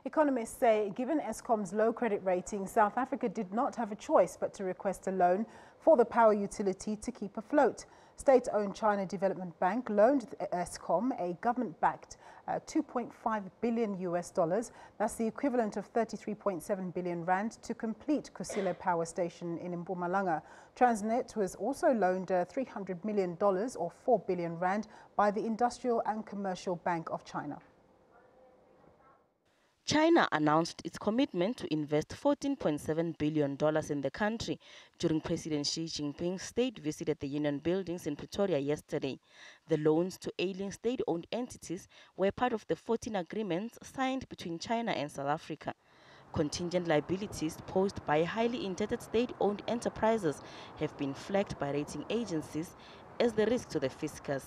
Economists say given Eskom's low credit rating, South Africa did not have a choice but to request a loan for the power utility to keep afloat. State-owned China Development Bank loaned Eskom a government-backed $2.5 billion. That's the equivalent of 33.7 billion rand to complete Kusile Power Station in Mpumalanga. Transnet was also loaned $300 million or 4 billion rand by the Industrial and Commercial Bank of China. China announced its commitment to invest $14.7 billion in the country during President Xi Jinping's state visit at the Union Buildings in Pretoria yesterday. The loans to ailing state-owned entities were part of the 14 agreements signed between China and South Africa. Contingent liabilities posed by highly indebted state-owned enterprises have been flagged by rating agencies as the risk to the fiscus.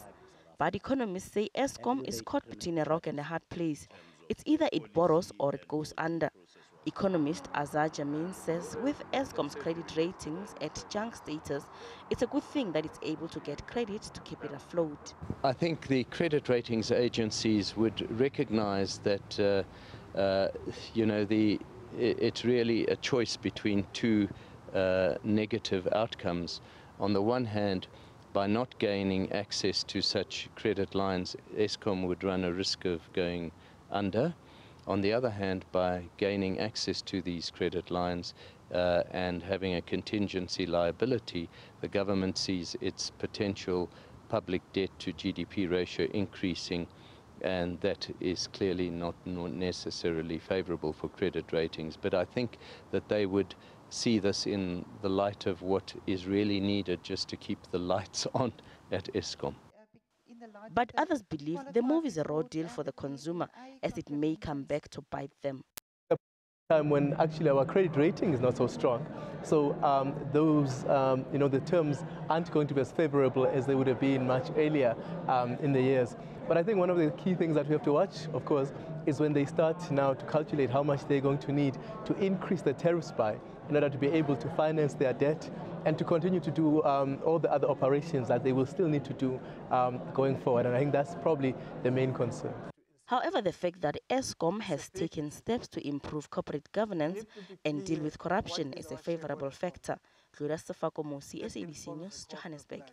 But economists say Eskom is caught between a rock and a hard place. It's either it borrows or it goes under. Economist Azar Jamin says with Eskom's credit ratings at junk status, it's a good thing that it's able to get credit to keep it afloat. I think the credit ratings agencies would recognize that, it's really a choice between two negative outcomes. On the one hand, by not gaining access to such credit lines, Eskom would run a risk of going under. On the other hand, by gaining access to these credit lines and having a contingency liability, the government sees its potential public debt to GDP ratio increasing, and that is clearly not necessarily favorable for credit ratings. But I think that they would see this in the light of what is really needed just to keep the lights on at Eskom. But others believe the move is a raw deal for the consumer, as it may come back to bite them. Time when actually our credit rating is not so strong, so the terms aren't going to be as favorable as they would have been much earlier in the years. But I think one of the key things that we have to watch, of course, is when they start now to calculate how much they're going to need to increase the tariffs by in order to be able to finance their debt and to continue to do all the other operations that they will still need to do going forward. And I think that's probably the main concern. However, the fact that Eskom has taken steps to improve corporate governance and deal with corruption is a favorable factor. SABC News, Johannesburg.